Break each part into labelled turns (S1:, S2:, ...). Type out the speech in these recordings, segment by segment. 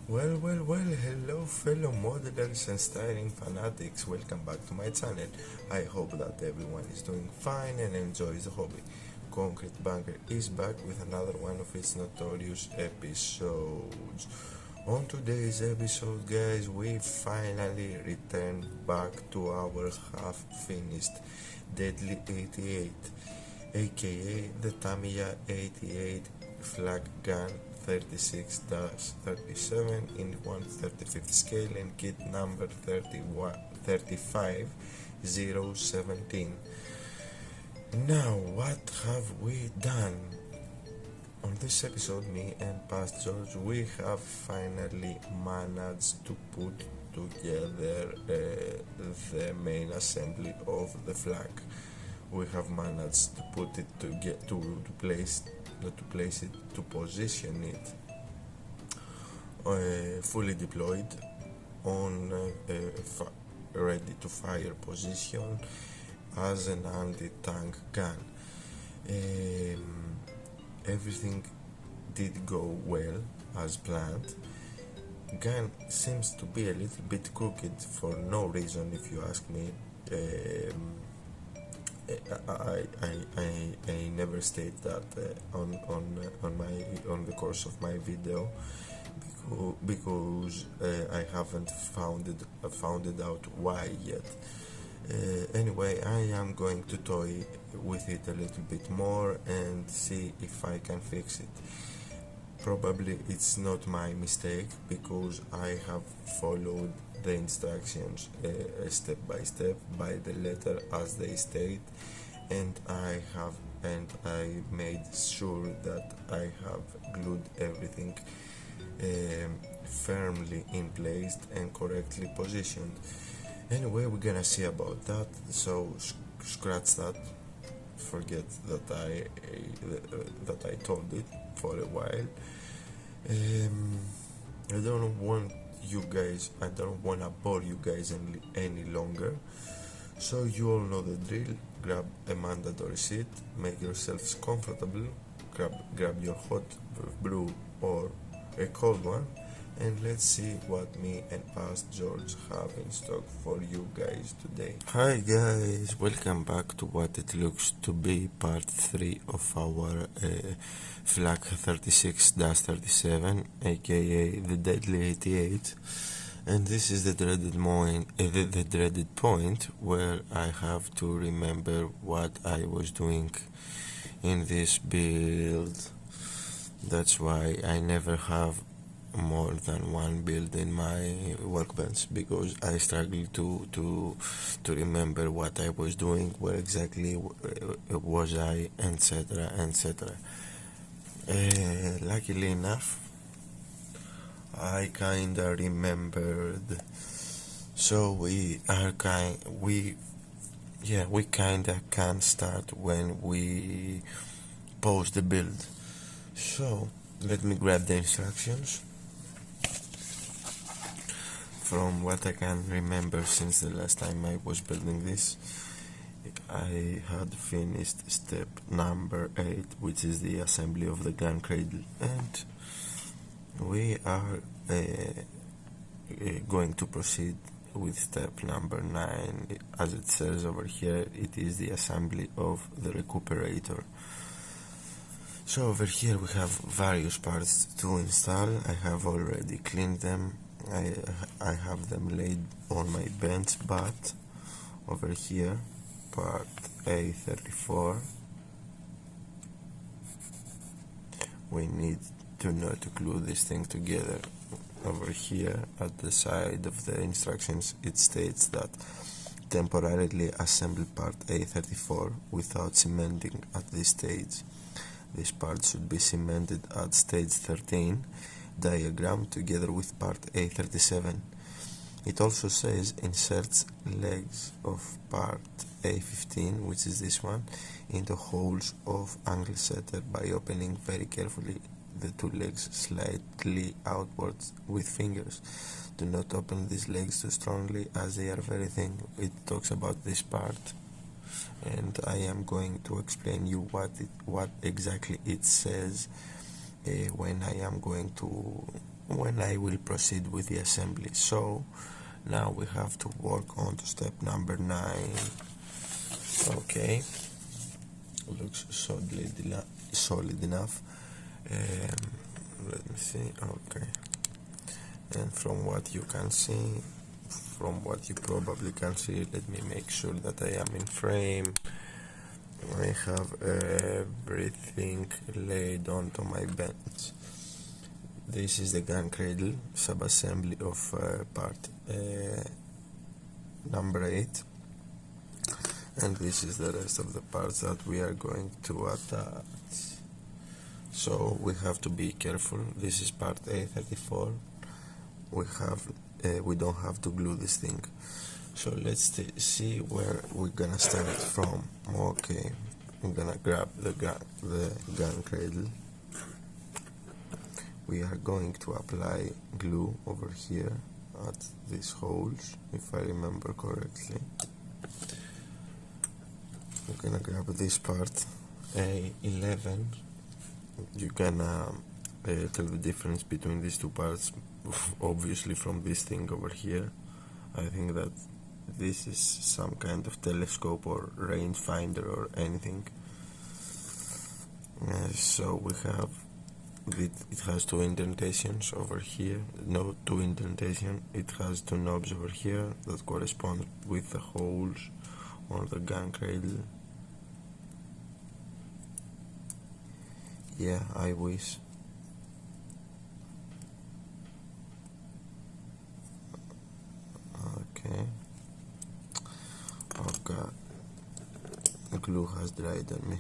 S1: Hello fellow modelers and styling fanatics, welcome back to my channel. I hope that everyone is doing fine and enjoys the hobby. Concrete Bunker is back with another one of its notorious episodes. On today's episode, guys, we finally return back to our half-finished Deadly 88, aka the Tamiya 88 Flak gun 36-37 in 1/35 scale and kit number 35017. Now, what have we done? On this episode, me and Past George, we have finally managed to put together the main assembly of the Flak. We have managed to put it to place not to place it, to position it fully deployed on ready to fire position as an anti-tank gun. Everything did go well as planned. Gun seems to be a little bit crooked for no reason, if you ask me. I never state that on the course of my video because I haven't found it out why yet. Anyway, I am going to toy with it a little bit more and see if I can fix it. Probably it's not my mistake because I have followed the instructions step by step by the letter as they state, and I made sure that I have glued everything firmly in place and correctly positioned. Anyway, we're gonna see about that, so scratch that, forget that I told it for a while. I don't want to bore you guys any longer, so you all know the drill. Grab a mandatory seat, make yourselves comfortable, grab your hot brew or a cold one, and let's see what me and Past George have in stock for you guys today. Hi guys, welcome back to what it looks to be part 3 of our Flak 36-37, aka the Deadly 88, and this is the dreaded point where I have to remember what I was doing in this build. That's why I never have more than one build in my workbench, because I struggle to remember what I was doing, where exactly was I, etc. Luckily enough, I kinda remembered. So we kinda can start when we post the build. So let me grab the instructions. From what I can remember since the last time I was building this, I had finished step number 8, which is the assembly of the gun cradle, and we are going to proceed with step number 9. As it says over here, it is the assembly of the recuperator. So over here we have various parts to install. I have already cleaned them. I have them laid on my bench, but over here, part A34, we need to know to glue this thing together. Over here at the side of the instructions, it states that temporarily assemble part A34 without cementing at this stage. This part should be cemented at stage 13 diagram together with part A37. It also says inserts legs of part A15, which is this one, into holes of angle setter by opening very carefully the two legs slightly outwards with fingers. Do not open these legs too strongly as they are very thin. It talks about this part, and I am going to explain you what exactly it says when I am going to when I will proceed with the assembly. So now we have to work on to step number 9. Okay, looks solid enough. Let me see. Okay, and from what you can see, from what you probably can see, let me make sure that I am in frame. I have everything laid onto my bench. This is the gun cradle sub-assembly of part number 8, and this is the rest of the parts that we are going to attach. So we have to be careful. This is part A34. We don't have to glue this thing. So let's see where we're gonna start from. Okay, I'm gonna grab the gun cradle. We are going to apply glue over here at these holes, if I remember correctly. We're gonna grab this part, A11. You can tell the difference between these two parts, obviously from this thing over here. I think that this is some kind of telescope or rangefinder or anything. So we have it has 2 indentations over here. No, 2 indentation. It has 2 knobs over here that correspond with the holes on the gun cradle. Yeah, I wish. Okay. Oh god, the glue has dried on me.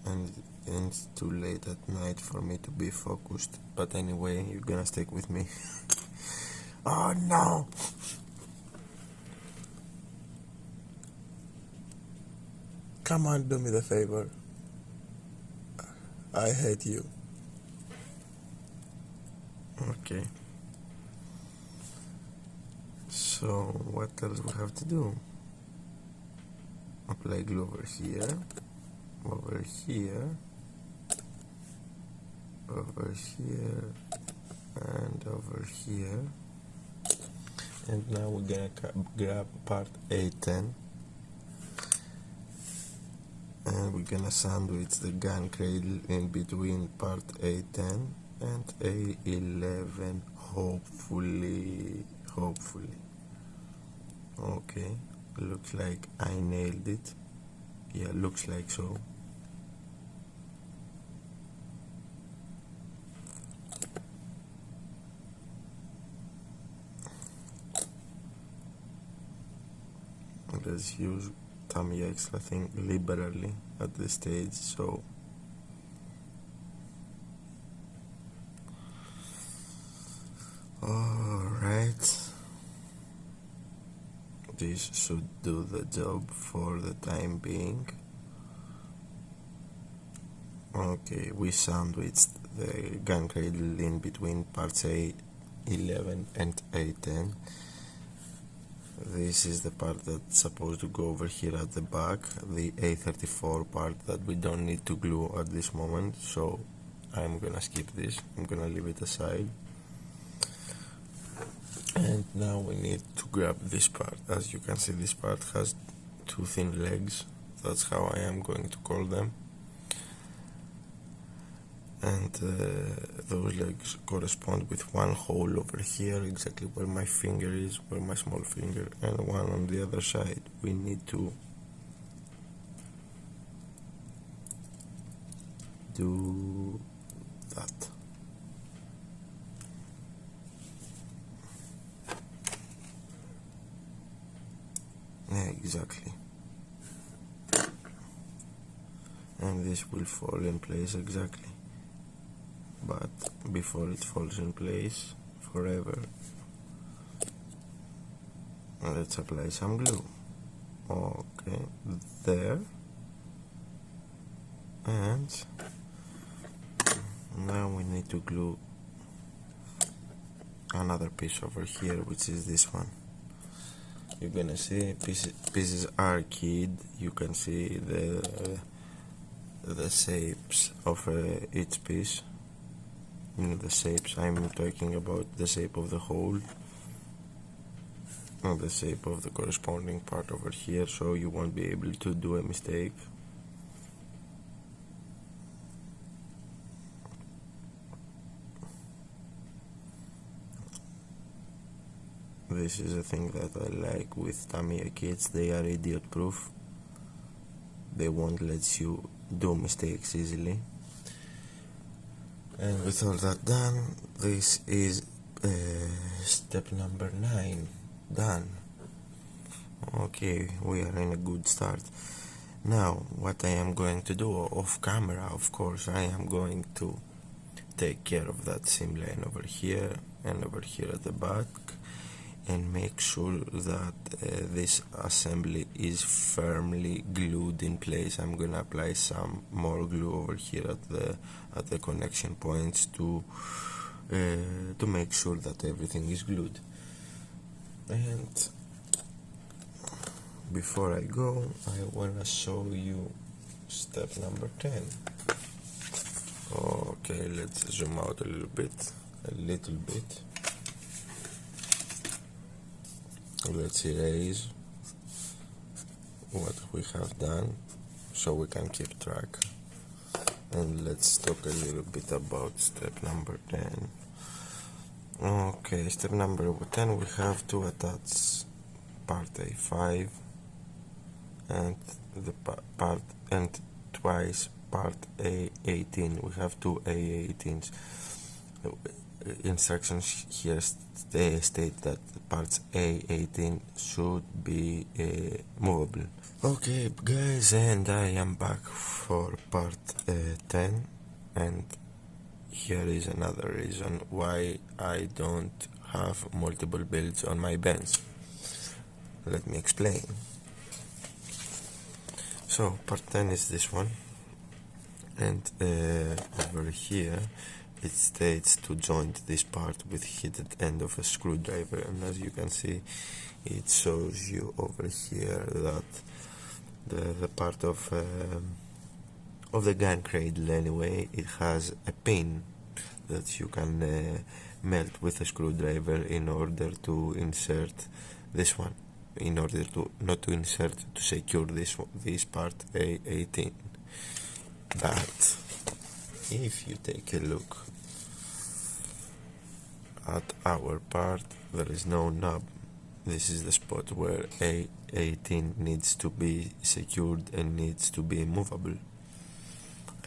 S1: And it's too late at night for me to be focused. But anyway, you're gonna stick with me. Oh no! Come on, do me the favor. I hate you. Okay. So what else we have to do? Apply glue over here, over here, over here, and over here. And now we're gonna grab part A10, and we're gonna sandwich the gun cradle in between part A10 and A11, hopefully. Okay, looks like I nailed it. Yeah, looks like so. Let's use Tamiya extra thing liberally at this stage. So alright, this should do the job for the time being. Okay, we sandwiched the gun cradle in between parts A11 and A10. This is the part that's supposed to go over here at the back, the A34 part that we don't need to glue at this moment, so I'm gonna skip this. I'm gonna leave it aside. And now we need to grab this part. As you can see, this part has 2 thin legs. That's how I am going to call them. And those legs correspond with 1 hole over here, exactly where my finger is, where my small finger, and 1 on the other side. We need to do that. Yeah, exactly. And this will fall in place exactly. But before it falls in place forever, let's apply some glue. Okay, there. And now we need to glue another piece over here, which is this one. You're gonna see pieces are keyed. You can see the shapes of each piece. The shapes, I'm talking about the shape of the hole, not the shape of the corresponding part over here, so you won't be able to do a mistake. This is a thing that I like with Tamiya kits. They are idiot proof. They won't let you do mistakes easily. And with all that done, this is step number 9 done. Okay, we are in a good start. Now, what I am going to do off camera, of course, I am going to take care of that seam line over here and over here at the back, and make sure that this assembly is firmly glued in place. I'm gonna apply some more glue over here at the connection points to make sure that everything is glued. And before I go, I wanna show you step number 10. Okay, let's zoom out a little bit. Let's erase what we have done so we can keep track, and let's talk a little bit about step number 10. Okay, step number 10, we have to attach part A5 and the part and twice part A18. We have two A18s. Instructions here state that parts A18 should be movable. Okay guys, and I am back for part 10, and here is another reason why I don't have multiple builds on my bench. Let me explain. So part 10 is this one, and over here it states to joint this part with heated end of a screwdriver, and as you can see, it shows you over here that the part of the gun cradle, anyway, it has a pin that you can melt with a screwdriver in order to insert this one, in order to not to insert, to secure this part A18. But if you take a look at our part, there is no knob. This is the spot where A18 needs to be secured and needs to be movable.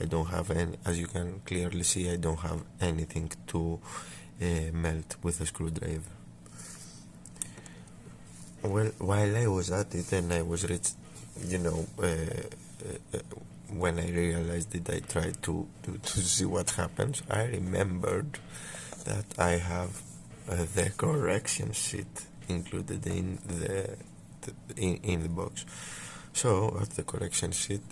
S1: I don't have any, as you can clearly see, I don't have anything to melt with a screwdriver. Well, while I was at it and I was when I realized it, I tried to see what happens. I remembered that I have the correction sheet included in the box. So at the correction sheet,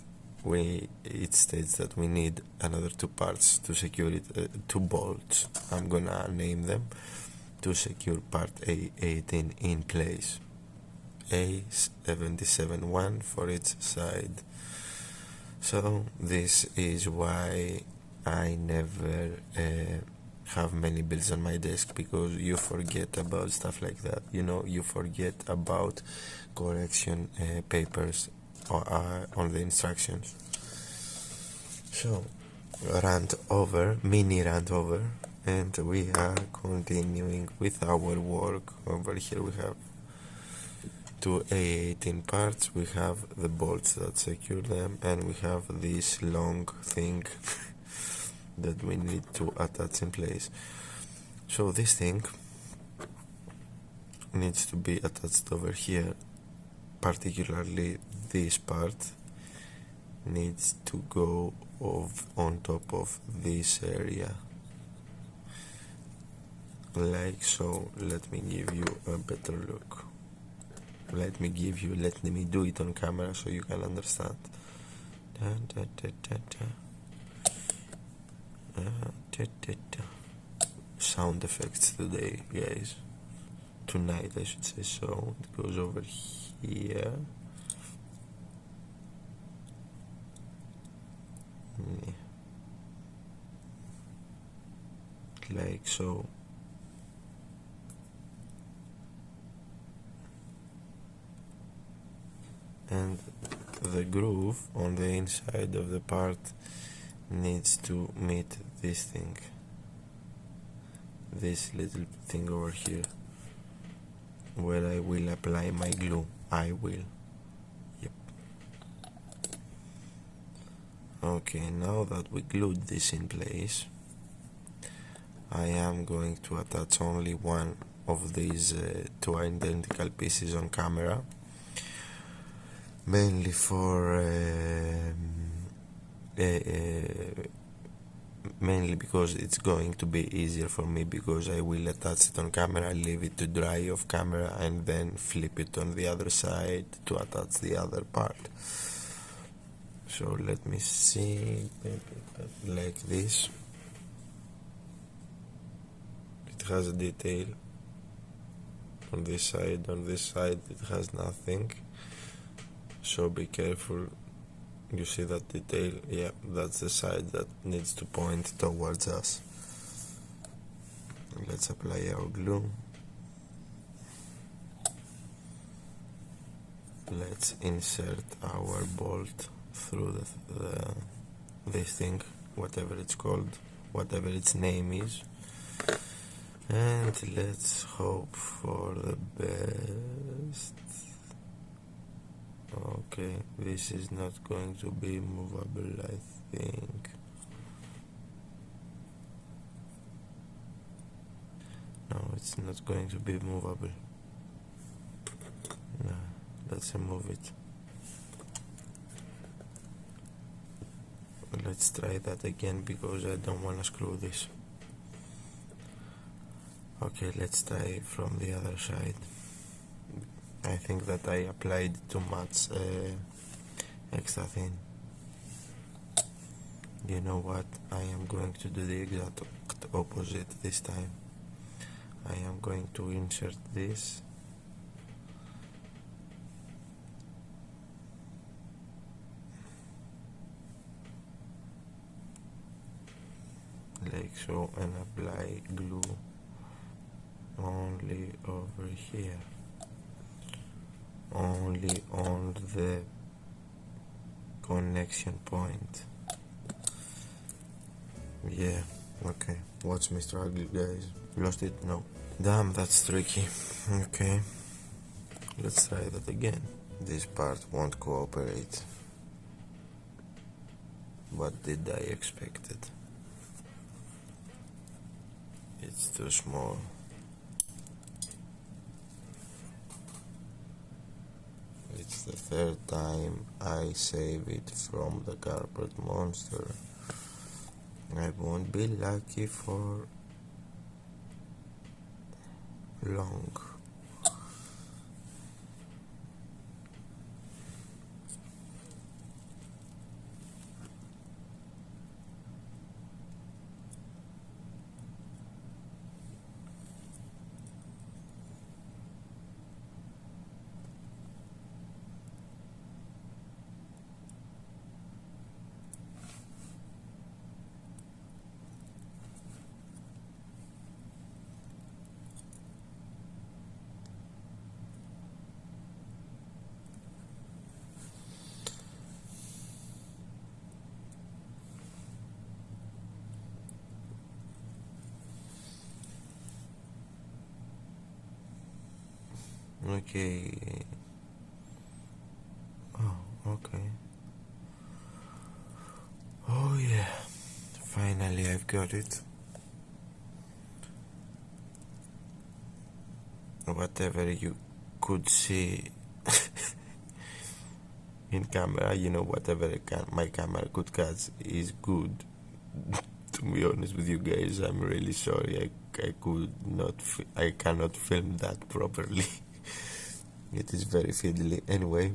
S1: it states that we need another two parts to secure it, two bolts. I'm gonna name them to secure part A18 in place. A77-1 for each side. So this is why I never have many builds on my desk, because you forget about stuff like that. You forget about correction papers on the instructions. So mini rant over, and we are continuing with our work. Over here we have two A18 parts, we have the bolts that secure them, and we have this long thing that we need to attach in place. So this thing needs to be attached over here, particularly this part needs to go on top of this area, like so. Let me give you a better look. Let me do it on camera so you can understand. Sound effects today, guys. Tonight, I should say. So it goes over here. like so. And the groove on the inside of the part needs to meet this thing, this little thing over here, where I will apply my glue. I will. Yep. Okay, now that we glued this in place, I am going to attach only one of these two identical pieces on camera, mainly for mainly because it's going to be easier for me, because I will attach it on camera, leave it to dry off camera, and then flip it on the other side to attach the other part. So let me see, like this. It has a detail on this side it has nothing, so be careful. You see that detail? Yeah, that's the side that needs to point towards us. Let's apply our glue. Let's insert our bolt through this thing, whatever it's called, whatever its name is, and let's hope for the best. Okay, this is not going to be movable, I think. No, it's not going to be movable. No, let's remove it. Let's try that again, because I don't want to screw this. Okay, let's try from the other side. I think that I applied too much extra thin. You know what? I am going to do the exact opposite this time. I am going to insert this. Like so, and apply glue only over here, only on the connection point. Yeah, okay, watch me struggle, guys. Lost it? No. Damn, that's tricky. Okay, let's try that again. This part won't cooperate. What did I expect it? It's too small. It's the third time I save it from the carpet monster. I won't be lucky for long. Okay. Oh, okay. Oh yeah. Finally I've got it. Whatever you could see in camera, you know, whatever my camera could catch is good. To be honest with you guys, I'm really sorry. I cannot film that properly. It is very fiddly. Anyway,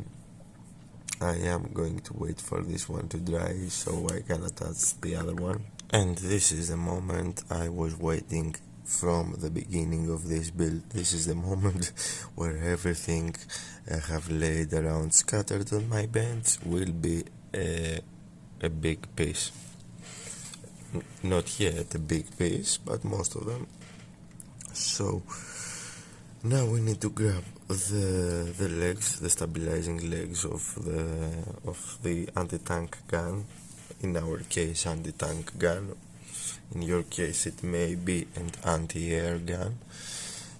S1: I am going to wait for this one to dry so I can attach the other one. And this is the moment I was waiting from the beginning of this build. This is the moment where everything I have laid around scattered on my bench will be a big piece. not yet a big piece, but most of them. So now we need to grab the legs, the stabilizing legs of the anti-tank gun. In our case, anti-tank gun. In your case, it may be an anti-air gun.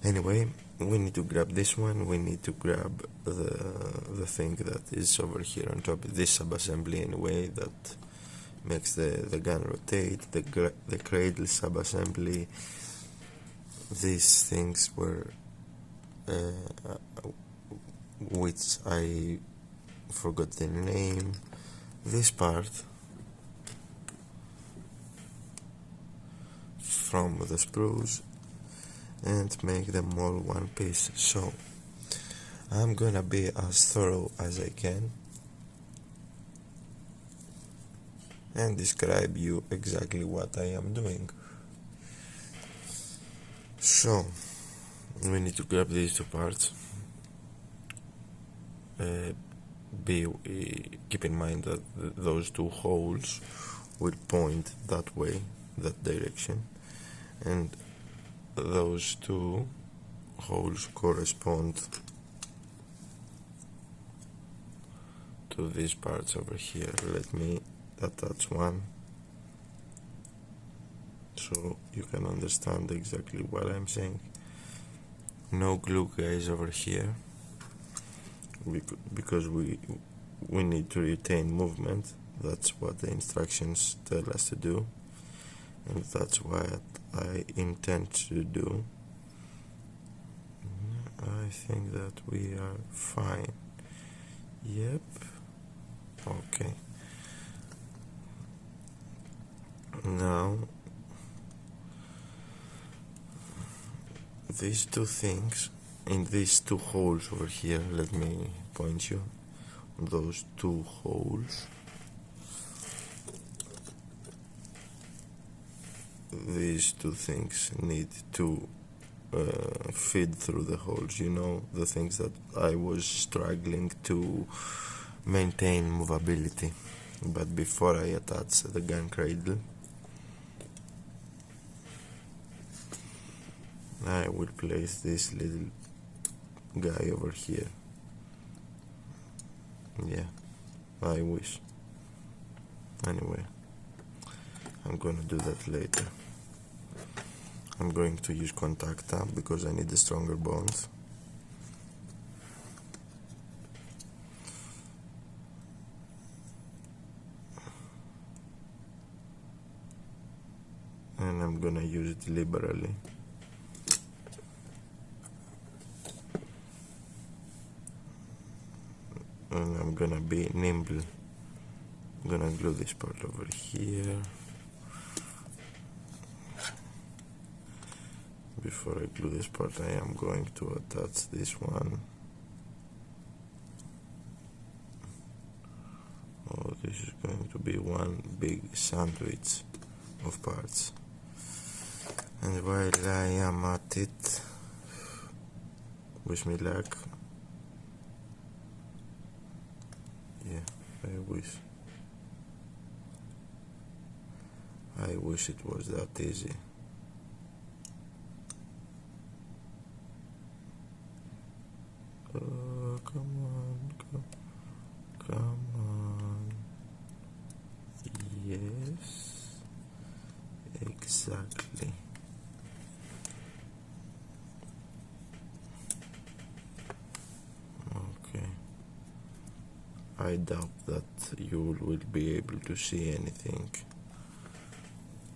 S1: Anyway, we need to grab this one. We need to grab the thing that is over here on top. This sub-assembly anyway that makes the gun rotate. The cradle sub-assembly. These things were which I forgot the name. This part from the sprues and make them all one piece. So I'm gonna be as thorough as I can and describe you exactly what I am doing. So we need to grab these two parts. Keep in mind that those two holes will point that way, that direction, and those two holes correspond to these parts over here. Let me attach one so you can understand exactly what I'm saying. No glue, guys, over here, because we need to retain movement. That's what the instructions tell us to do, and that's what I intend to do. I think that we are fine. Yep. Okay. Now these two things in these two holes over here, let me point you on those two holes. These two things need to feed through the holes, you know, the things that I was struggling to maintain movability. But before I attach the gun cradle, I will place this little guy over here. Yeah, I wish. Anyway, I'm gonna do that later. I'm going to use contact tab because I need a stronger bond. And I'm gonna use it liberally. And I'm gonna be nimble. I'm gonna glue this part over here. Before I glue this part, I am going to attach this one. Oh, this is going to be one big sandwich of parts. And while I am at it, wish me luck. Yeah, I wish it was that easy. Oh, come on, come on. Yes, exactly. Okay. I doubt that you will be able to see anything,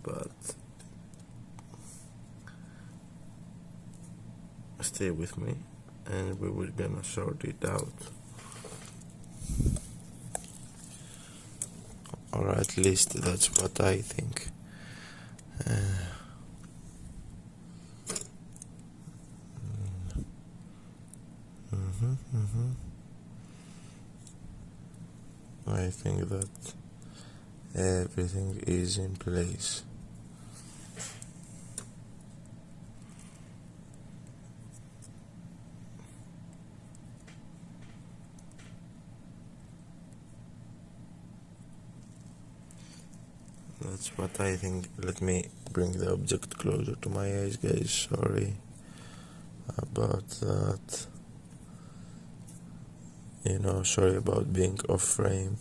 S1: but stay with me and we will gonna sort it out. Or at least that's what I think. I think that everything is in place. that's what I think. Let me bring the object closer to my eyes, guys. Sorry about that. You know, sorry about being off frame.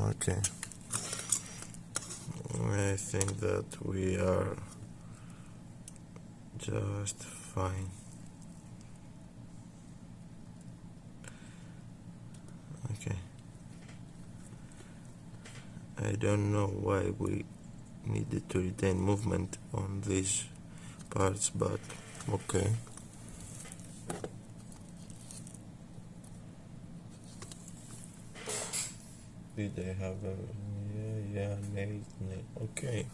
S1: Okay. I think that we are just fine. Okay. I don't know why we needed to retain movement on these parts, but okay. Did I have a nail, okay.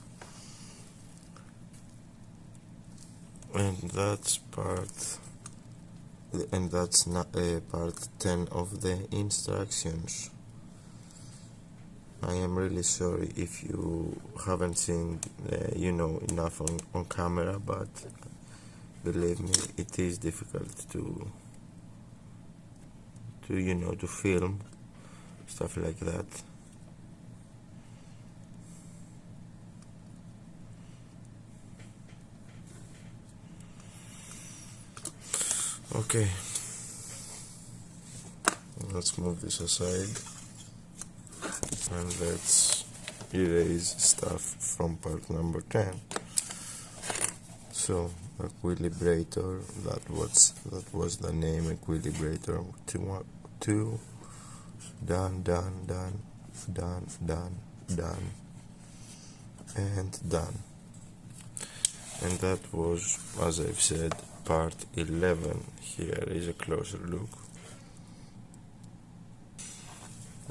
S1: And that's not part 10 of the instructions. I am really sorry if you haven't seen enough on camera, but believe me, it is difficult to film stuff like that. Okay, let's move this aside and let's erase stuff from part number 10. So equilibrator, that was the name, equilibrator. Two, done, and done. And that was, as I've said, part 11. Here is a closer look.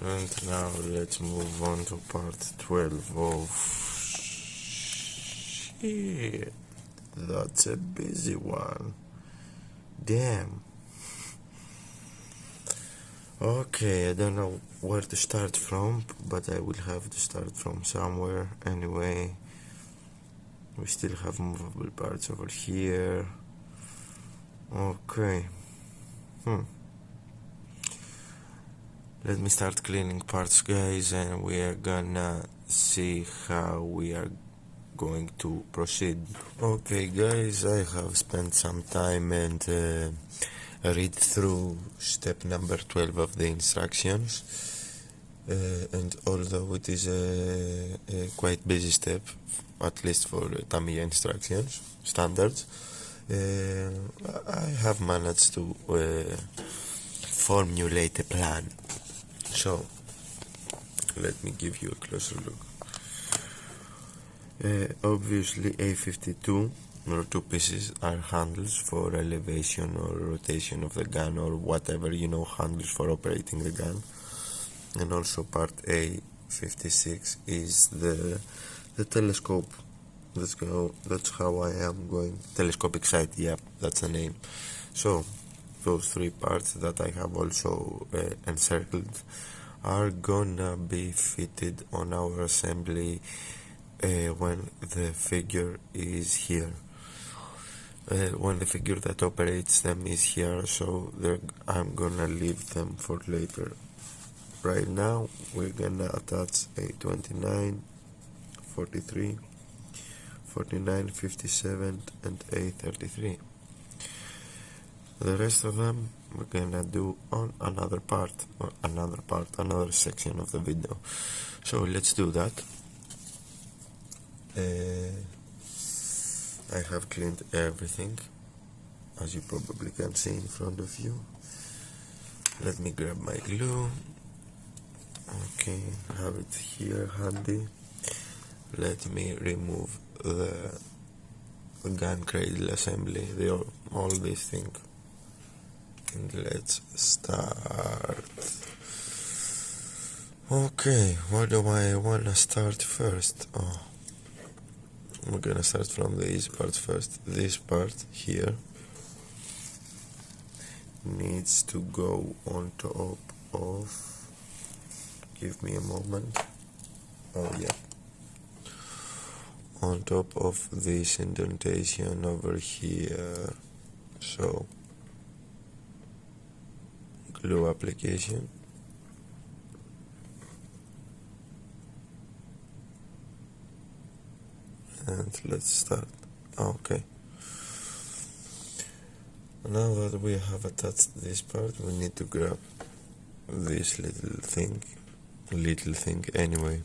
S1: And now let's move on to part 12 of shit. That's a busy one. Damn. Okay, I don't know where to start from, but I will have to start from somewhere anyway. We still have movable parts over here. Okay. Let me start cleaning parts, guys, and we are gonna see how we are going to proceed. Okay, guys, I have spent some time and read through step number 12 of the instructions, and although it is a quite busy step, at least for Tamiya instructions standards, I have managed to formulate a plan. So let me give you a closer look. Obviously A52 or two pieces are handles for elevation or rotation of the gun, or whatever, handles for operating the gun. And also part A56 is the telescope. That's how I am going. Telescopic sight, yeah, that's the name. So those three parts that I have also encircled are gonna be fitted on our assembly when the figure is here. When the figure that operates them is here, so I'm gonna leave them for later. Right now we're gonna attach A29, 43, 49, 57 and A33. The rest of them we're gonna do on another section of the video. So let's do that. I have cleaned everything, as you probably can see in front of you. Let me grab my glue. Okay, have it here handy. Let me remove the gun cradle assembly, all this thing, and let's start. Okay, where do I wanna start first? We're gonna start from the easy part first. This part here needs to go on top of, give me a moment, on top of this indentation over here. So glue application, and let's start. Okay. Now that we have attached this part, we need to grab this little thing anyway.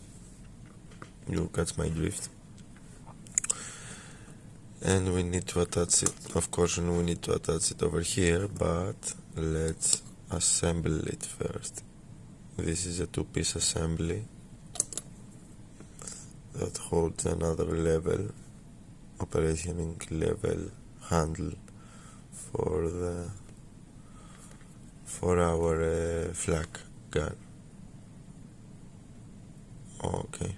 S1: You catch my drift. And we need to attach it, of course, we need to attach it over here, but let's assemble it first. This is a two-piece assembly that holds another level, operating level handle for our Flak gun. Okay.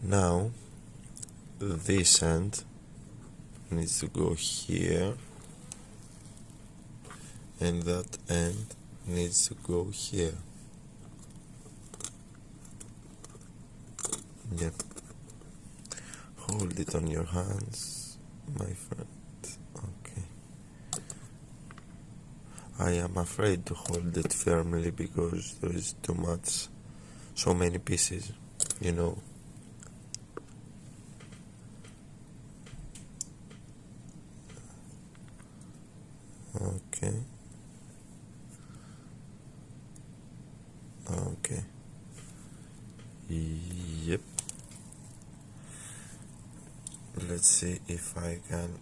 S1: Now this end needs to go here, and that end needs to go here. Yep. Hold it on your hands, my friend. Okay. I am afraid to hold it firmly because there is too much, so many pieces, you know. Okay. Okay. Yep. Let's see if I can.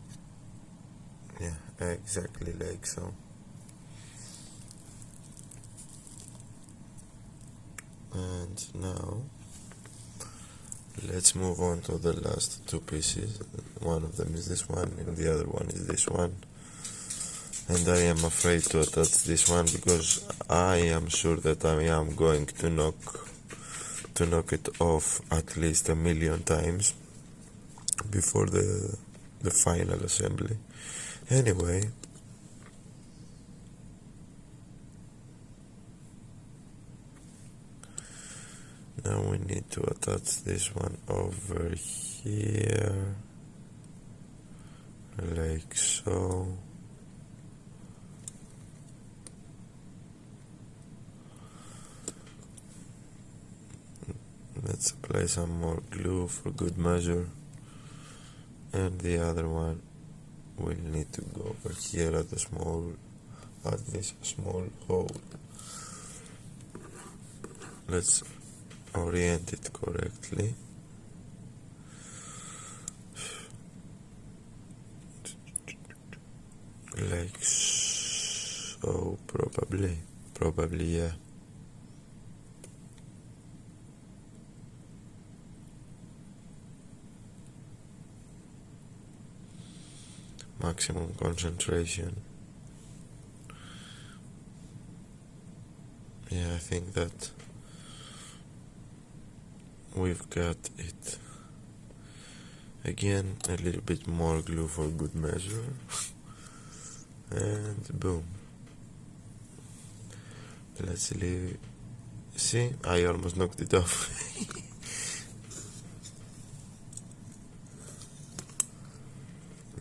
S1: Yeah, exactly like so. And now let's move on to the last two pieces. One of them is this one and the other one is this one. And I am afraid to attach this one because I am sure that I am going to knock it off at least 1,000,000 times before the final assembly. Anyway, now we need to attach this one over here, like so. Let's apply some more glue for good measure, and the other one will need to go over here at this small hole. Let's orient it correctly. Like so, probably, yeah. Maximum concentration. Yeah, I think that we've got it. Again, a little bit more glue for good measure. And boom. Let's leave. See, I almost knocked it off.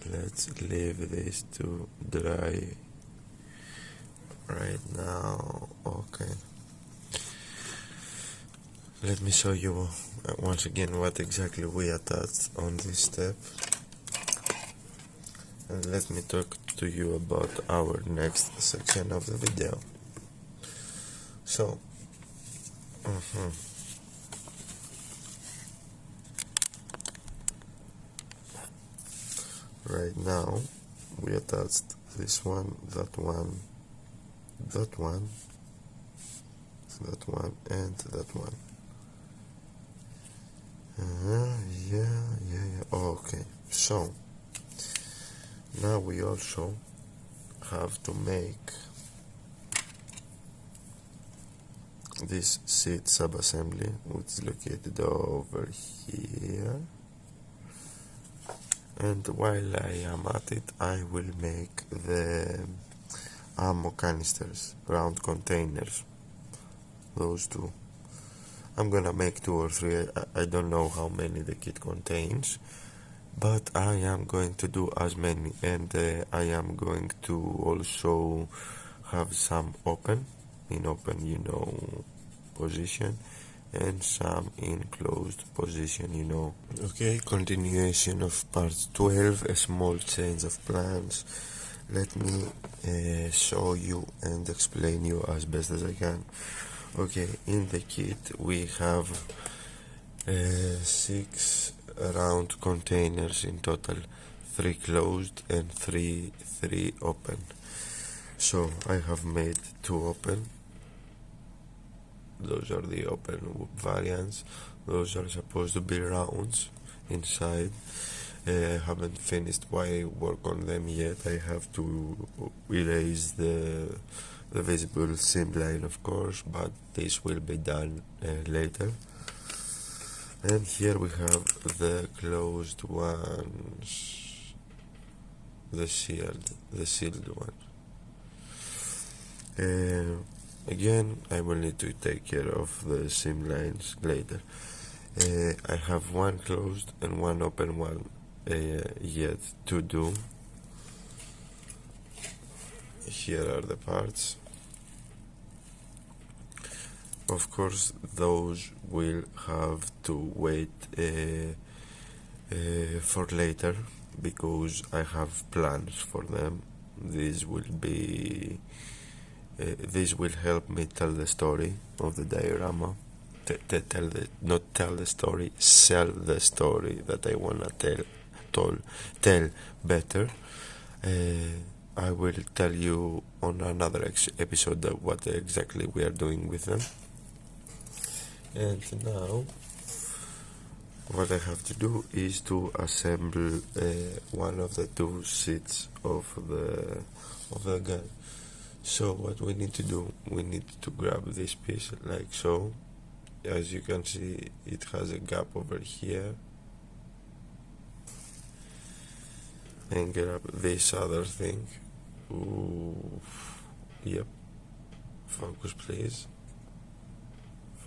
S1: Let's leave this to dry right now. Okay. Let me show you once again what exactly we attached on this step. And let me talk to you about our next section of the video. So, right now we attached this one, that one, that one, that one, and that one. Yeah. Okay, so now we also have to make this seat sub-assembly, which is located over here. And while I am at it, I will make the ammo canisters, round containers, those two. I'm gonna make 2 or 3, I don't know how many the kit contains, but I am going to do as many, and I am going to also have some open, in open, position, and some in closed position, you know. Okay, continuation of part 12, a small change of plans. Let me show you and explain you as best as I can. Okay, in the kit we have 6 round containers in total, 3 closed and 3 open. So I have made 2 open. Those are the open variants. Those are supposed to be rounds inside. I haven't finished my work on them yet. I have to erase the visible seam line, of course, but this will be done later. And here we have the closed ones, the sealed ones. Again, I will need to take care of the seam lines later. I have one closed and one open one yet to do. Here are the parts. Of course, those will have to wait for later because I have plans for them. This will help me tell the story of the diorama. Not tell the story, sell the story that I wanna tell better. I will tell you on another episode what exactly we are doing with them. And now what I have to do is to assemble one of the 2 seats of the gun. So what we need to do, we need to grab this piece like so. As you can see, it has a gap over here, and grab this other thing. Ooh, yep. Focus, please.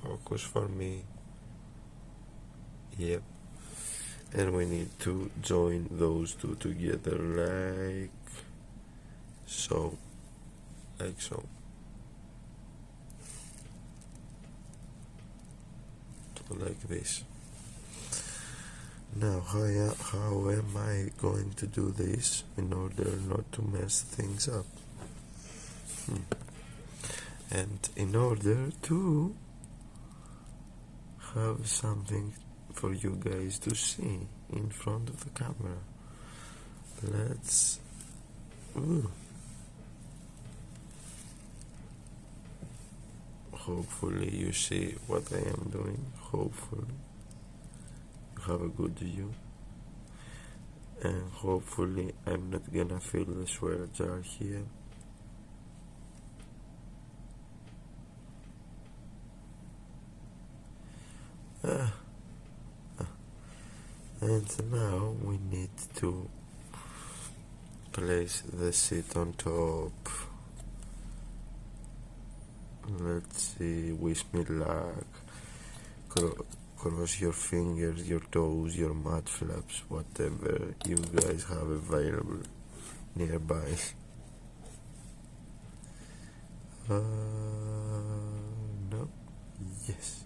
S1: Focus for me. Yep. And we need to join those 2 together like so. Like so. Like this. Now how am I going to do this in order not to mess things up? And in order to have something for you guys to see in front of the camera, let's hopefully you see what I am doing. Hopefully you have a good view, and hopefully I'm not gonna fill the swear jar here. And now we need to place the seat on top. Let's see, wish me luck. Cross your fingers, your toes, your mud flaps, whatever you guys have available nearby. No. Yes.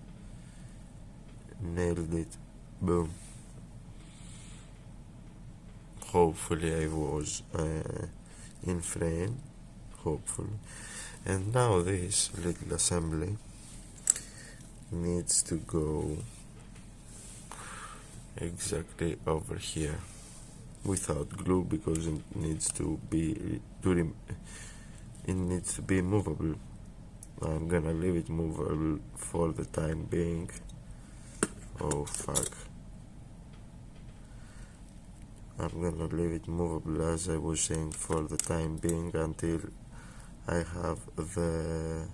S1: Nailed it. Boom. Hopefully I was in frame. Hopefully. And now this little assembly needs to go exactly over here without glue because it needs to be movable. I'm gonna leave it movable for the time being. Oh fuck. I'm gonna leave it movable, as I was saying, for the time being until I have the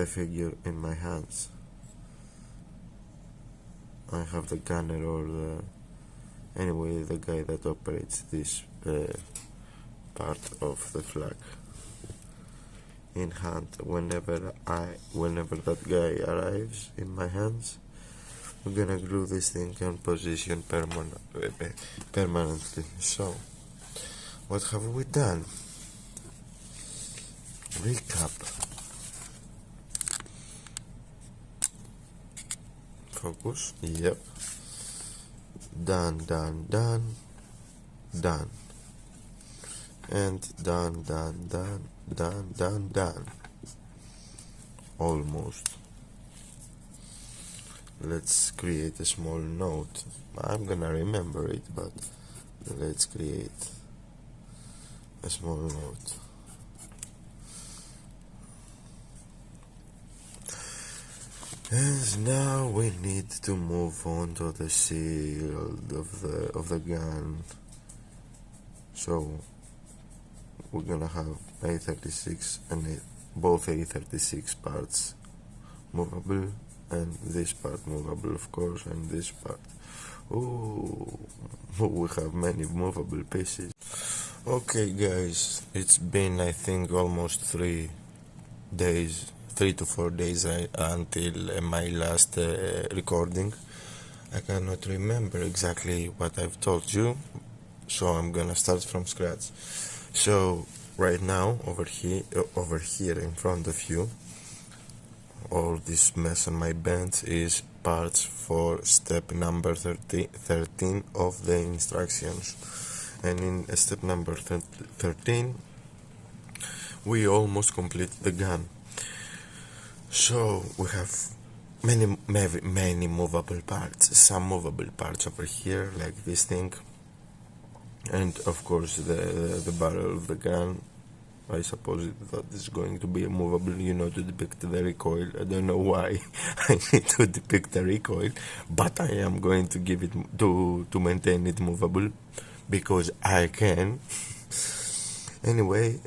S1: figure in my hands. I have the gunner or the guy that operates this part of the Flak in hand. Whenever that guy arrives in my hands, we're gonna glue this thing in position permanently. So, what have we done? Recap. focus, yep, done, done, done, done, and done, done, done, done, done, done, almost. Let's create a small note. I'm gonna remember it, but let's create a small note. And now we need to move on to the shield of the gun. So we're gonna have A36 and both A36 parts movable, and this part movable, of course, and this part. Oh, we have many movable pieces. Okay, guys, it's been, I think, almost 3 to 4 days until my last recording. I cannot remember exactly what I've told you, so I'm gonna start from scratch. So right now, over here in front of you, all this mess on my bench is parts for step number 13 of the instructions. And in step number 13 we almost complete the gun. So we have many movable parts, some movable parts over here like this thing, and of course the barrel of the gun. I suppose that is going to be movable, to depict the recoil. I don't know why I need to depict the recoil, but I am going to give it to maintain it movable because I can. Anyway,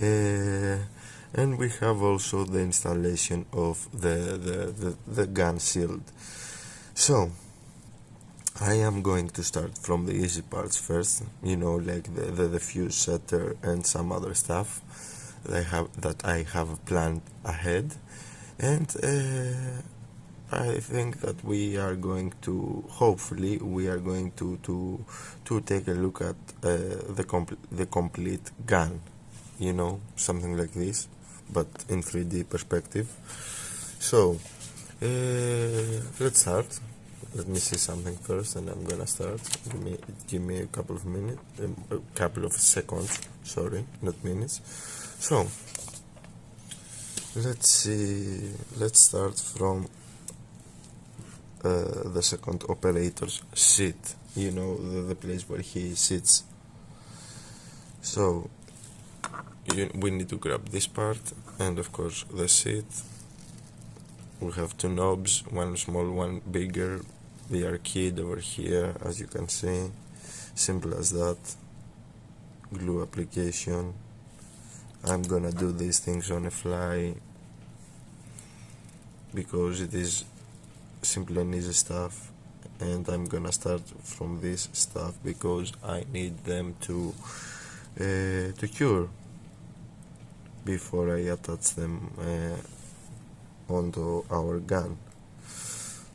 S1: and we have also the installation of the gun shield. So I am going to start from the easy parts first, like the fuse setter and some other stuff that I have planned ahead, and I think that we are going to, hopefully, to take a look at the complete gun, something like this, but in 3D perspective. So let's start. Let me see something first, and I'm gonna start. Give me a couple of minutes, a couple of seconds. Sorry, not minutes. So let's see. Let's start from the second operator's seat. The place where he sits. So we need to grab this part, and of course the seat. We have 2 knobs, one small, one bigger. They are keyed over here, as you can see. Simple as that. Glue application. I'm gonna do these things on a fly because it is simple and easy stuff, and I'm gonna start from this stuff because I need them to cure before I attach them onto our gun.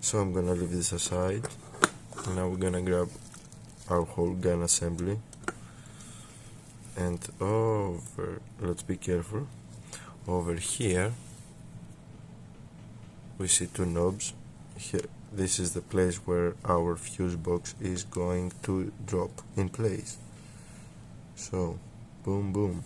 S1: So I'm gonna leave this aside. Now we're gonna grab our whole gun assembly, and let's be careful, over here we see 2 knobs. Here, this is the place where our fuse box is going to drop in place. So boom boom.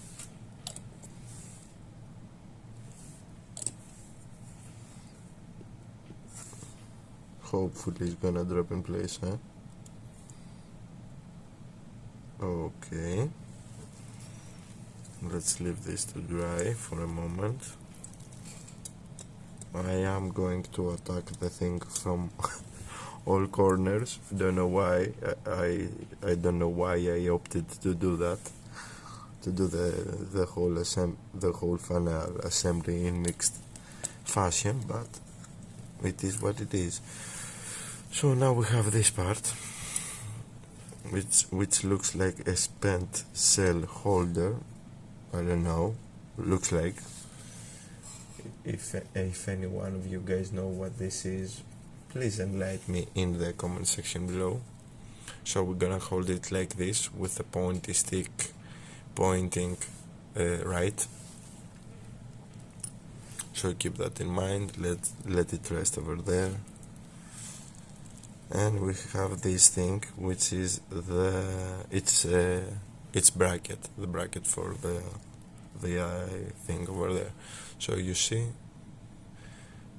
S1: Hopefully it's gonna drop in place, huh? Okay, let's leave this to dry for a moment. I am going to attack the thing from all corners. Don't know why. I don't know why I opted to do that, to do the whole funnel assembly in mixed fashion, but it is what it is. So now we have this part, which looks like a spent cell holder. I don't know, looks like. If any one of you guys know what this is, please enlighten me in the comment section below. So we're gonna hold it like this with the pointy stick pointing right. So keep that in mind. Let it rest over there. And we have this thing, which is its bracket, the bracket for the eye thing over there. So you see,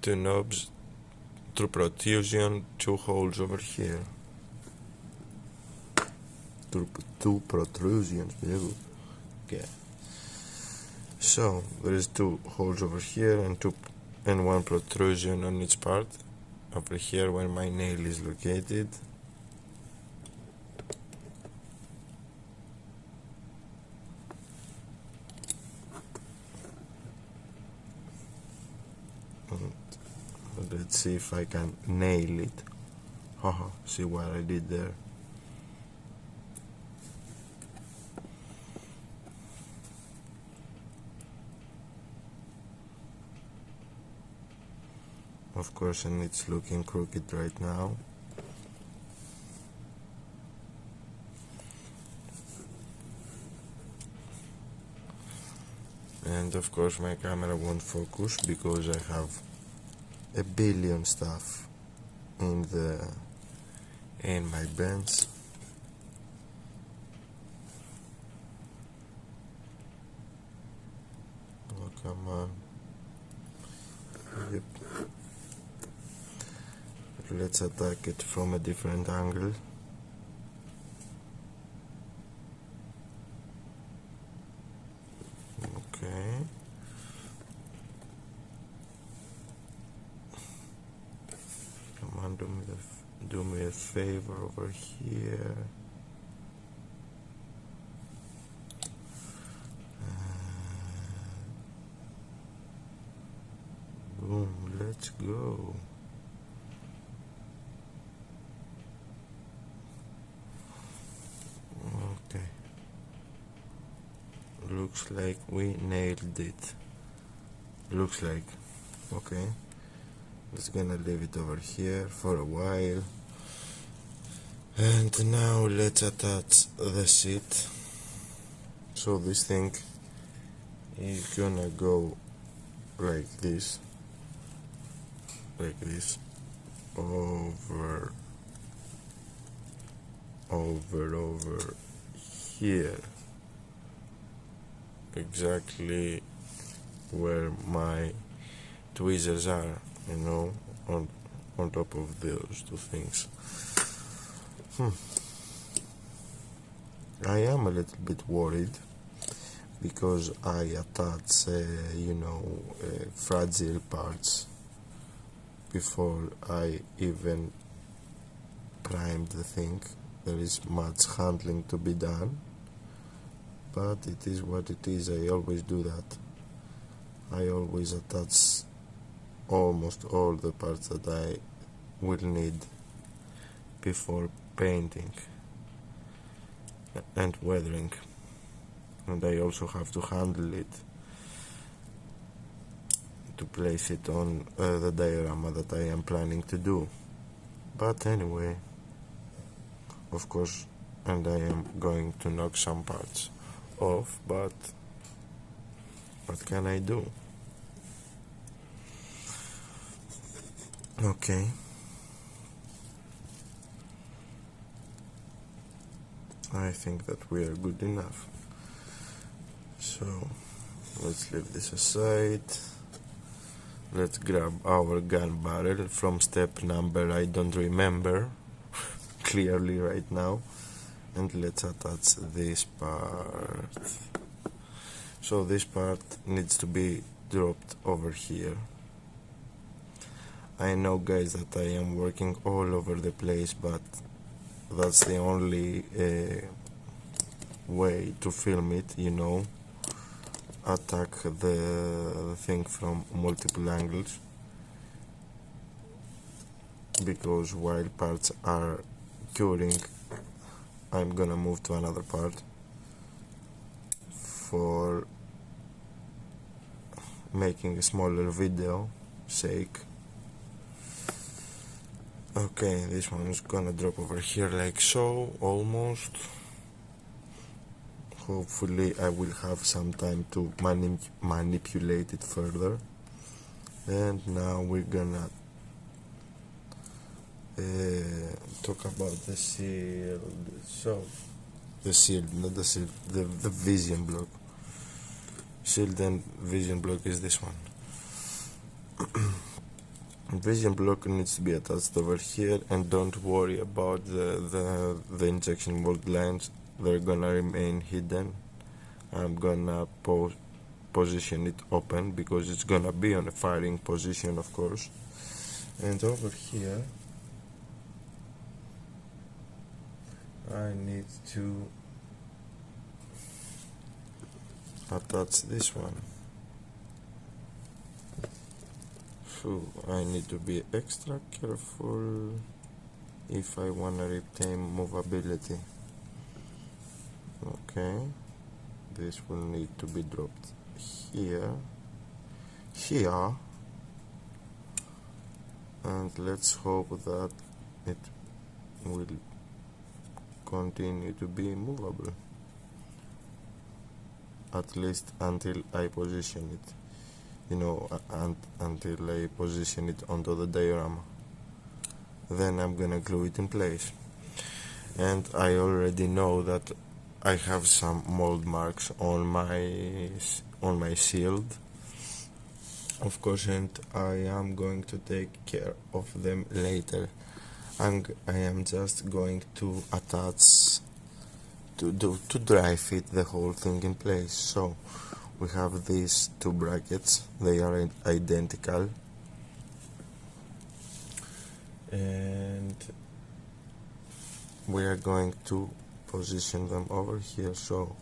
S1: two knobs, two protrusion, two holes over here. Two protrusions, okay. So there is two holes over here and one protrusion on each part over here where my nail is located. And let's see if I can nail it. Haha, see what I did there. Of course, and it's looking crooked right now. And of course my camera won't focus because I have a billion stuff in my bench. Oh, come on. Yep. Let's attack it from a different angle. Okay. Come on, do me a favor over here. Boom, let's go. Okay. Looks like we nailed it. Looks like. Okay. Just gonna leave it over here for a while. And now let's attach the seat. So this thing is gonna go like this. Like this. Over here, exactly where my tweezers are, you know, on top of those two things. I am a little bit worried because I attach fragile parts before I even primed the thing. There is much handling to be done, but it is what it is. I always do that. I always attach almost all the parts that I will need before painting and weathering, and I also have to handle it to place it on the diorama that I am planning to do. But anyway, of course, and I am going to knock some parts off, but what can I do? Okay. I think that we are good enough. So let's leave this aside. Let's grab our gun barrel from step number I don't remember clearly right now, and let's attach this part. So this part needs to be dropped over here. I know, guys, that I am working all over the place, but that's the only way to film it, you know. Attack the thing from multiple angles, because while parts are curing, I'm gonna move to another part for making a smaller video sake. Okay, this one is gonna drop over here like so, almost. Hopefully I will have some time to manipulate it further. And now we're gonna talk about the shield. So the shield, not the shield, the vision block. Shield and vision block is this one. Vision block needs to be attached over here, and don't worry about the injection mold lines. They're gonna remain hidden. I'm gonna position it open because it's gonna be on a firing position, of course. And over here I need to attach this one. So I need to be extra careful if I want to retain movability. Okay, this will need to be dropped here, and let's hope that it will continue to be movable, at least until I position it, until I position it onto the diorama. Then I'm gonna glue it in place. And I already know that I have some mold marks on my shield, of course, and I am going to take care of them later. I am just going to attach to dry fit the whole thing in place. So we have these two brackets, they are identical, and we are going to position them over here. So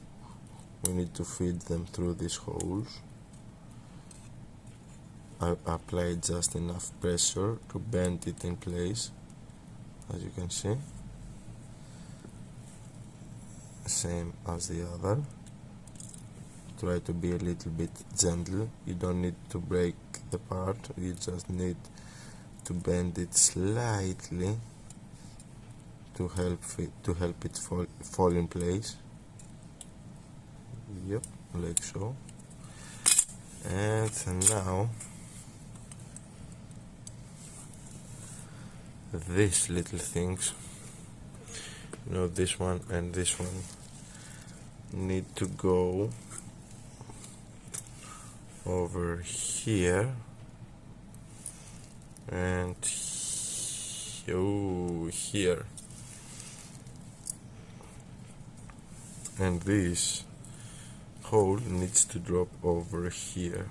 S1: we need to feed them through these holes. I applied just enough pressure to bend it in place, as you can see, same as the other. Try to be a little bit gentle. You don't need to break the part, you just need to bend it slightly to help it fall in place. Yep, like so. And now these little things, this one and this one, need to go over here and here, and this hole needs to drop over here.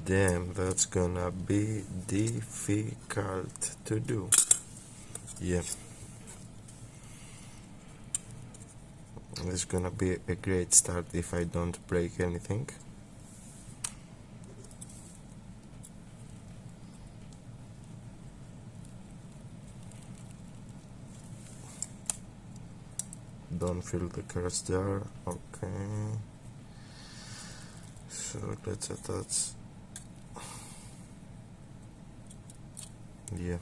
S1: Damn, that's gonna be difficult to do. Yeah, it's gonna be a great start if I don't break anything. Don't fill the curse jar. Okay, so let's attach. Yeah,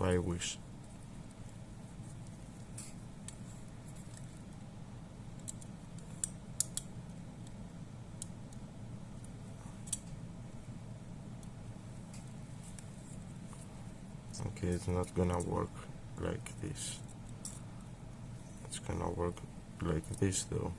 S1: I wish. Okay, it's not gonna work like this. It's gonna work like this though.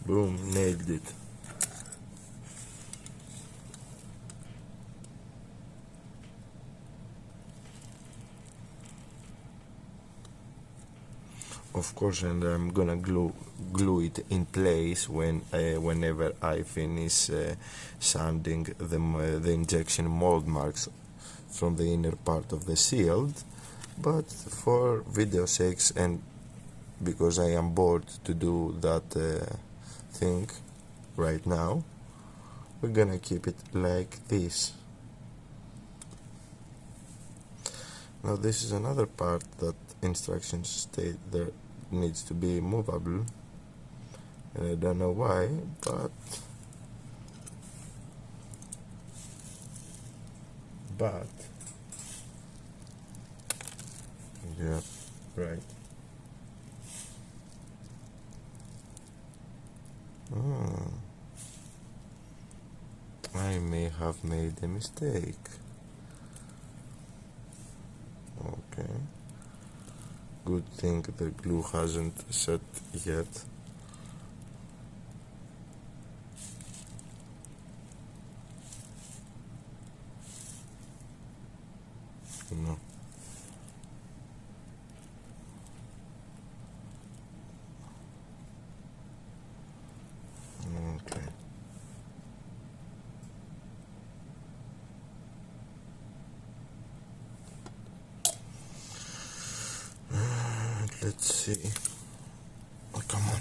S1: Boom, nailed it. Of course, and I'm gonna glue it in place whenever I finish sanding the injection mold marks from the inner part of the shield. But for video sakes, and because I am bored to do that thing right now, we're gonna keep it like this. Now this is another part that instructions state there needs to be movable, and I don't know why, but yeah, right. Hmm. I may have made a mistake. Okay. Good thing the glue hasn't set yet. No. Okay. Let's see. Oh, come on.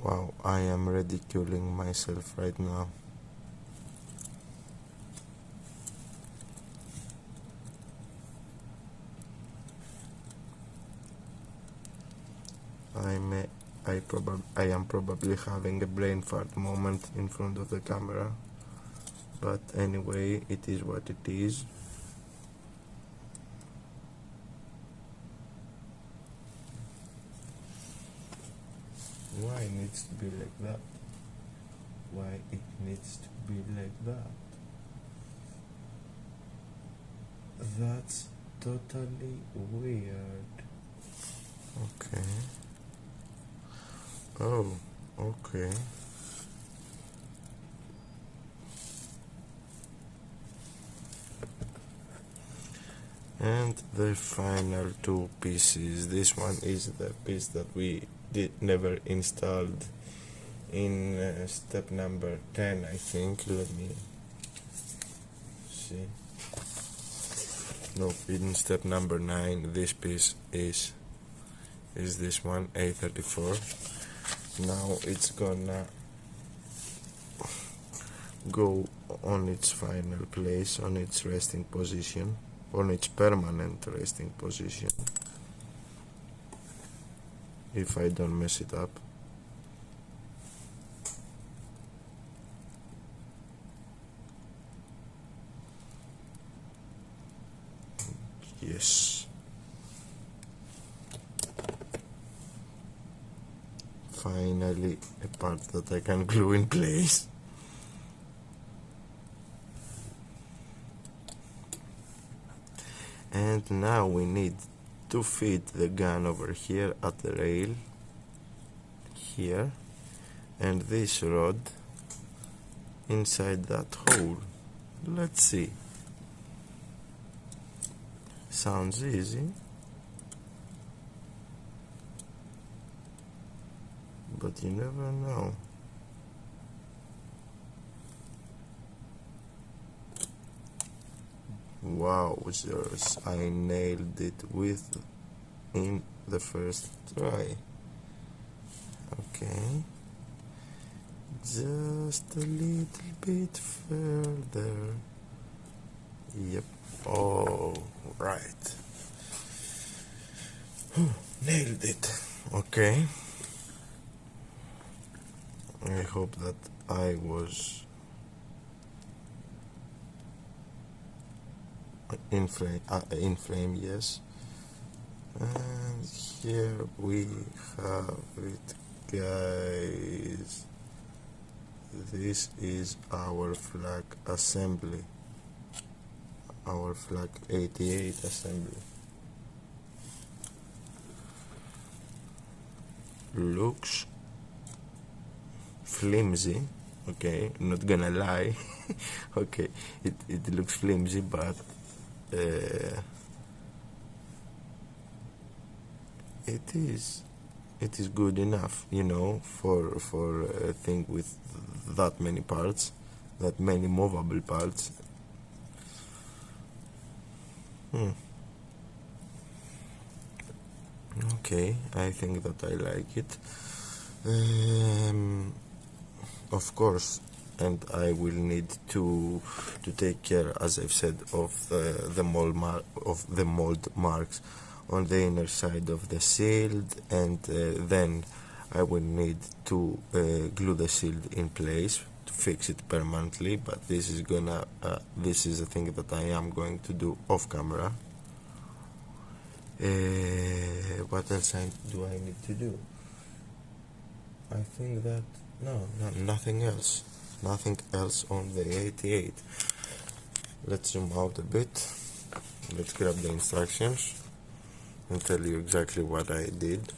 S1: Wow, I am ridiculing myself right now. I am probably having a brain fart moment in front of the camera, but anyway, it is what it is. Why it needs to be like that? Why it needs to be like that? That's totally weird. Okay. Oh, okay. And the final two pieces. This one is the piece that we never installed in step number 10, I think. Let me see. No, in step number 9, this piece is this one, A34. Now it's gonna go on its final place, on its resting position, on its permanent resting position, if I don't mess it up. Yes. Finally, a part that I can glue in place. And now we need to fit the gun over here at the rail, here, and this rod inside that hole. Let's see. Sounds easy, but you never know. Wow, I nailed it in the first try. Okay, just a little bit further. Yep. Oh, right. Nailed it. Okay. I hope that I was in frame, yes. And here we have it, guys. This is our Flak assembly, our Flak 88 assembly. Looks flimsy, okay, not gonna lie. Okay, it looks flimsy, but it is good enough, you know, for a thing with that many parts, that many movable parts. Okay, I think that I like it. Of course, and I will need to take care, as I've said, of the mold marks on the inner side of the shield, and then I will need to glue the shield in place to fix it permanently. But this is a thing that I am going to do off camera. What else do I need to do? I think that nothing else on the 88. Let's zoom out a bit. Let's grab the instructions and tell you exactly what I did.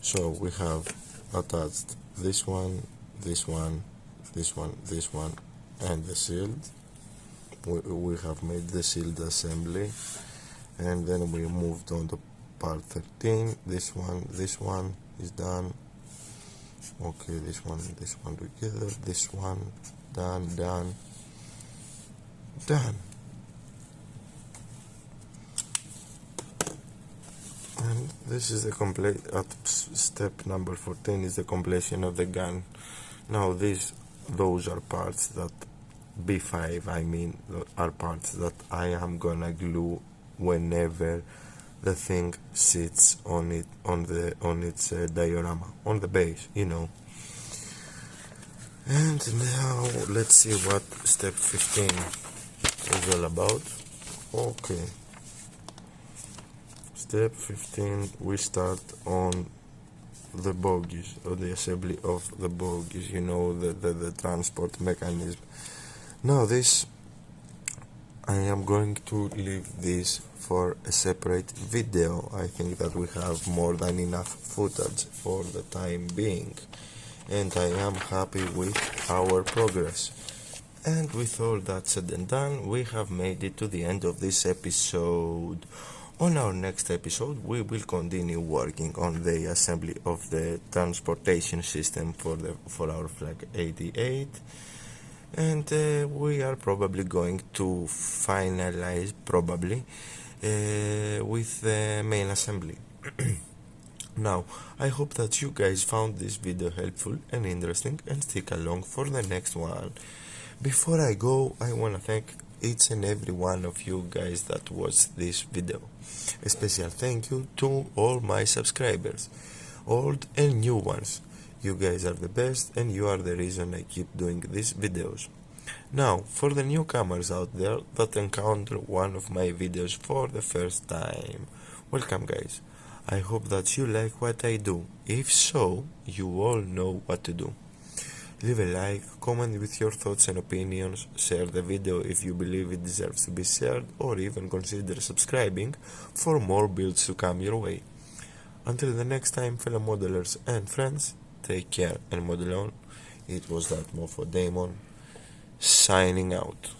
S1: So we have attached this one, this one, this one, this one, and the shield. We have made the shield assembly, and then we moved on to part 13. This one is done. Okay, this one together. This one done. And this is the complete. At step number 14 is the completion of the gun. Now those are parts that B5, I mean, are parts that I am gonna glue whenever the thing sits on its diorama, on the base, you know. And now let's see what step 15 is all about. Okay, step 15, we start on the bogies, or the assembly of the bogies, you know, the transport mechanism. Now this, I am going to leave this for a separate video. I think that we have more than enough footage for the time being, and I am happy with our progress. And with all that said and done, we have made it to the end of this episode. On our next episode, we will continue working on the assembly of the transportation system for our Flak 88. And we are probably going to finalize with the main assembly. Now, I hope that you guys found this video helpful and interesting, and stick along for the next one. Before I go, I want to thank each and every one of you guys that watched this video. A special thank you to all my subscribers, old and new ones. You guys are the best, and you are the reason I keep doing these videos. Now, for the newcomers out there that encounter one of my videos for the first time, welcome guys. I hope that you like what I do. If so, you all know what to do. Leave a like, comment with your thoughts and opinions, share the video if you believe it deserves to be shared, or even consider subscribing for more builds to come your way. Until the next time, fellow modelers and friends, take care and model on. It was that Mofo Damon, signing out.